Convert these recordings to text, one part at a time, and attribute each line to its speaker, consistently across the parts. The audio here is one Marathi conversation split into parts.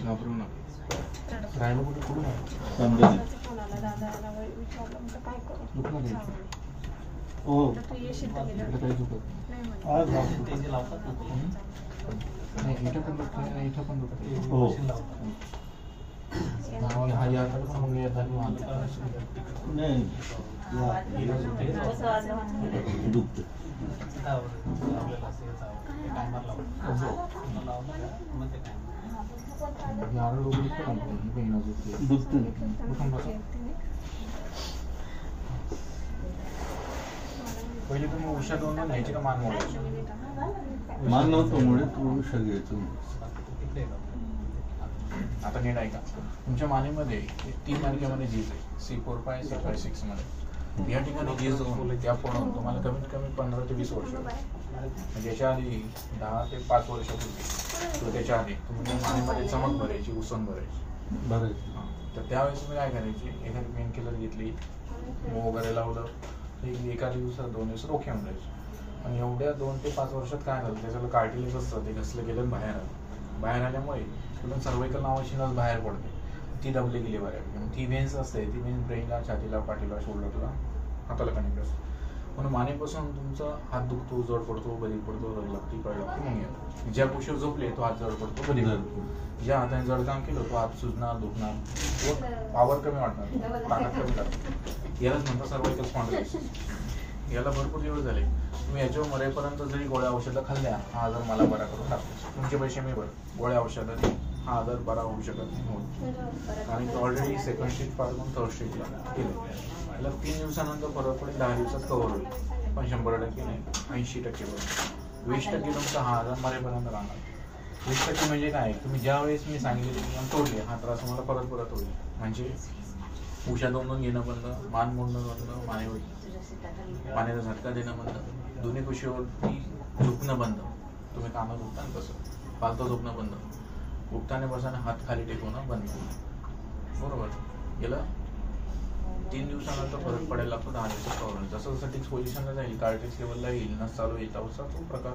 Speaker 1: घाबरू नका. राहिलं कुठे कुठून हो काही दुखत नाही. इथं पण दुखत नाही, इथं पण दुखत हो. हा याचा पण मग येतात नाही दुखत पहिले तुम्ही उषा दोन घ्यायची का मान नव्हतं मुळे तू उषा घ्यायचो. आता नीट ऐका. तुमच्या मानेमध्ये 3 मार्गामध्ये झीज आहे. C4-5 C5-6 मध्ये. या ठिकाणी झीज होऊन त्या पडून तुम्हाला कमीत कमी 15 ते 20 वर्ष म्हणजे याच्या आधी 10 ते 5 वर्षापूर्वी किंवा त्याच्या आधी तुमच्या मानेमध्ये चमक भरायची, उसण भरायची. तर त्यावेळेस तुम्ही काय करायची, एखादी पेन किलर घेतली, मग वगैरे लावलं, एका दिवसात 2 दिवस रोखे होऊन जायचे. आणि एवढ्या 2 ते 5 वर्षात काय झालं, त्याच्याला कार्टिलेज असतं, ते घसलं गेलं बाहेर आलं. बाहेर आल्यामुळे तुला सर्वाइकल नावाची नस बाहेर पडते, ती दबली गेली बऱ्यापैकी. ती वेन्स असते, ती वेन्स ब्रेनला, छातीला, पाठीला, शोल्डरला, हाताला कनेक्ट असते. म्हणून मानेपासून तुमचा हात दुखतो, जड पडतो, बधी पडतो, रग लागती, कळ लागती, मग येतो. ज्या कुशीवर झोपले तो हात जड पडतो, बधी पडतो. ज्या हाताने जड काम केलं तो हात सुजणार, दुखणार, पावर कमी वाटणार, ताकद कमी लागते. यालाच म्हणतात सर्वाइकल स्पॉन्डिलायसिस. याला भरपूर दिवस झाले. तुम्ही याच्यावर मरेपर्यंत जरी गोळ्या औषधं खाल्ल्या, हा आजार मला बरा करून टाकतो. तुमचे पैसे मी भर. गोळ्या औषधाने हा आजार बरा होऊ शकत नाही. आणि ऑलरेडी सेकंड स्टेज पासून थर्ड स्टेजला केलं. याला 3 दिवसानंतर फरक पडेल, 10 दिवसात कव्हर होईल. पण 100% नाही, 80% बरोबर. 20% तुमचा हा आजार मरेपर्यंत राहणार. 20% म्हणजे काय, तुम्ही ज्या वेळेस मी सांगितले की तोडले, हा त्रास तुम्हाला परत होईल. म्हणजे उषा दोन घेणं बंद, मान मोडणं बंद, पाण्याचा झटका देणं बंद, दोन्ही कुशीवरती झुकणं बंद. तुम्ही कामात झुकताना तसं पालतो झुकणं बंद, उठताना बसाने हात खाली टेकवणं बंद. बरोबर. याला 3 दिवसानंतर फरक पडायला लागतो, 10 दिवसात कव्हर होईल. जसं जसं टिक्स पोझिशनला जाईल, कार्टिलेज लेवलला येईल, नस चालू येईल, तसा तो प्रकार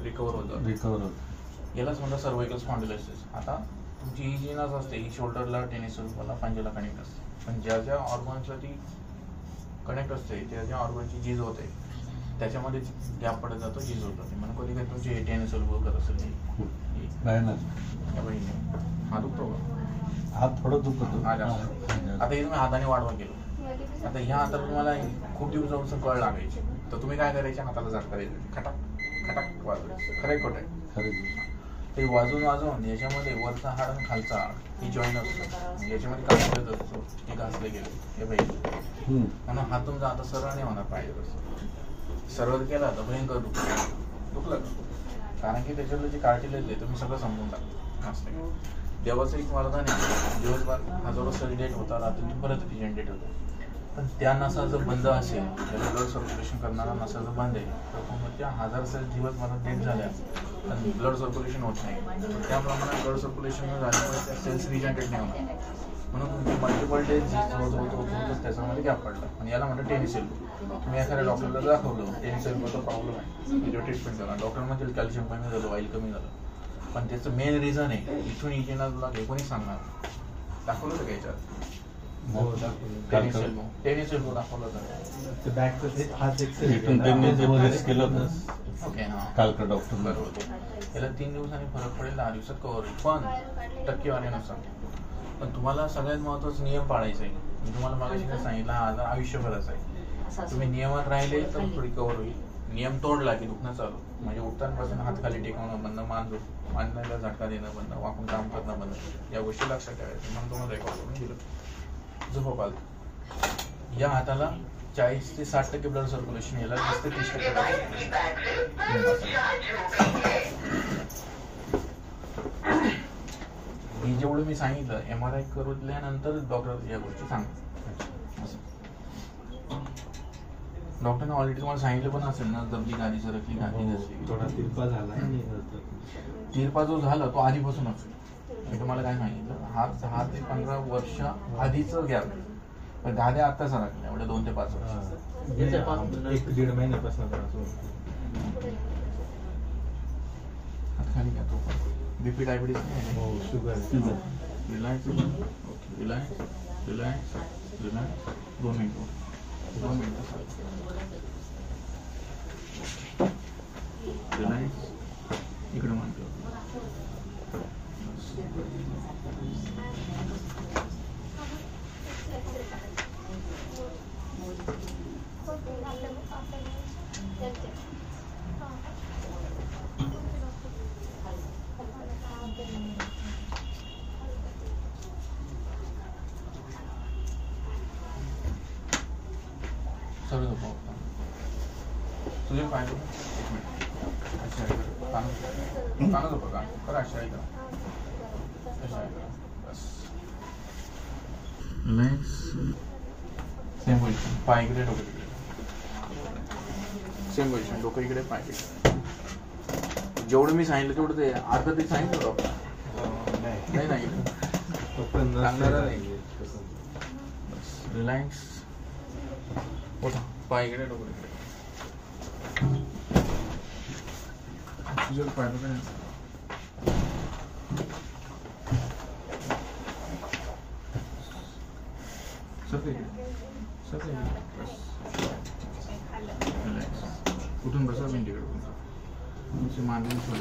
Speaker 1: रिकवर होतो. यालाच म्हणतात सर्वाइकल स्पॉन्डिलायसिस. आता तुमची ही जी नस असते, ही शोल्डरला, टेनिस एल्बोला, पांजेला कनेक्ट असते. पण ज्या ज्या ऑर्गन्सला ती कनेक्ट असते, त्या ज्या ऑर्गनची झीज होते, त्याच्यामध्ये गॅप पडत जातो, झीज होत जाते. म्हणून कधी कधी तुमची टेनिस एल्बो करत असेल, हा दुखतो का? हात थोडं दुखतो. आता हे तुम्ही हाताने वाढवा केलं, आता ह्या हाताला तुम्हाला खूप दिवसापासून कळ लागायची, तर तुम्ही काय करायचे, हाताला झटका द्यायचे, खटाक खटाक वाजवायचं. खरंय खोटं आहे? ते वाजून याच्यामध्ये वरचा हाड आणि खालचा हाड ही जॉईन असतो, याच्यामध्ये काढत असतो, हे घासले गेले हे पाहिजे. म्हणून हात तुमचा आता सरळ नाही होणार पाहिजे. तसं सरळ केला तर भयंकर दुखलं का? कारण की त्याच्यातलं जे कार्टिलेज आहे तुम्ही सगळं समजून टाकलं असते. देवाचं एक वरदान आहे, दिवसभर हजारो सेल डेट होता, रात्री परत रिजनरेट होतं. पण त्या नसा जर बंद असेल, त्याला ब्लड सर्क्युलेशन करणारा नसा जर बंद आहे, तर मग त्या 1000 सेल दिवसभरात डेट झाल्या आणि ब्लड सर्क्युलेशन होत नाही. त्याप्रमाणे ब्लड सर्क्युलेशन झाल्यामुळे त्या सेल्स रिजनरेट नाही होणार. म्हणून तुमचे मल्टिपल डेज होतच त्याच्यामध्ये गॅप पडला. आणि याला म्हणतात टेनिस एल्बो. तुम्ही एखाद्या डॉक्टरला दाखवलं, टेनिस एल्बोचा प्रॉब्लेम आहे, त्याच्यावर ट्रीटमेंट करा. डॉक्टर म्हणतील कॅल्शियम कमी झालं, ऑइल कमी झालं. पण त्याचं मेन रिझन आहे, इथून इथेना तुला कोणी सांगणार. दाखवलं होतं का याच्यात? टेनिस एल्बो दाखवलं होतं. ओके, हां, कालका डॉक्टर बरोबर. याला 3 दिवसांनी फरक पडेल, 10 दिवसात कव्हर होईल. पण टक्केवारीनुसार. पण तुम्हाला सगळ्यात महत्त्वाचा नियम पाळायचा आहे. मी तुम्हाला मागाशी काय सांगितलं, हा आजार आयुष्यभराचा आहे. तुम्ही नियमात राहिले तर रिकवर होईल. नियम तोडला की दुखणं चालू. म्हणजे उठतानापासून हात खाली टेकवणं बंद, मानला झटका देणं बंद, वाकून काम करणं बंद, या गोष्टी लक्षात ठेवायच्या. म्हणून तुम्हाला रेकॉर्ड करून दिलं. झोपाल या हाताला 40 ते 60% ब्लड सर्क्युलेशन, याला 20 ते 30%. हे जेवढं मी सांगितलं, MRI करूल्यानंतर डॉक्टर या गोष्टी सांगतात. डॉक्टरने ऑलरेडी तुम्हाला सांगितलं पण असेल ना, दबली गादी, सरकली गादी, नसली, थोडा तिरपा झाला. तिरपा जो झाला तो आधीपासूनच. मी तुम्हाला काय सांगितलं, हा 10 ते 15 वर्ष आधीचं गॅप. पण गाद्या आता सरकल्या, एवढ्या 2 ते 5 वर्ष. 1-1.5 महिन्यापासून खाली घ्या तो. बीपी डायबिटीज नाही.
Speaker 2: हो sugar.
Speaker 1: Relax. Okay relax relax relax. 2 मिनिटं 2 मिनिटं रिलॅक्स. इकडे म्हणतो सगळं झोपावं. तुझे पाय बघ. 1 मिनिट. अच्छा कानं झोपा का करा. अशा आहे करा. अशा आहे करा. बस रिलॅक्स. Same position. पाय इकडे डोकं तिकडे. Same position. डोकं इकडे पाय तिकडे. जेवढं मी सांगितलं तेवढं ते अर्ध ते सांगितलं डॉक्टर. नाही नाही सांगणार नाही. बस रिलॅक्स. उठा. पाय इकडे डोकं इकडे. तुझं पाय बघा. सगळे सगळे बस रिलॅक्स. उठून बसा. भिंतीकडे तुमचं मांडीने थोडं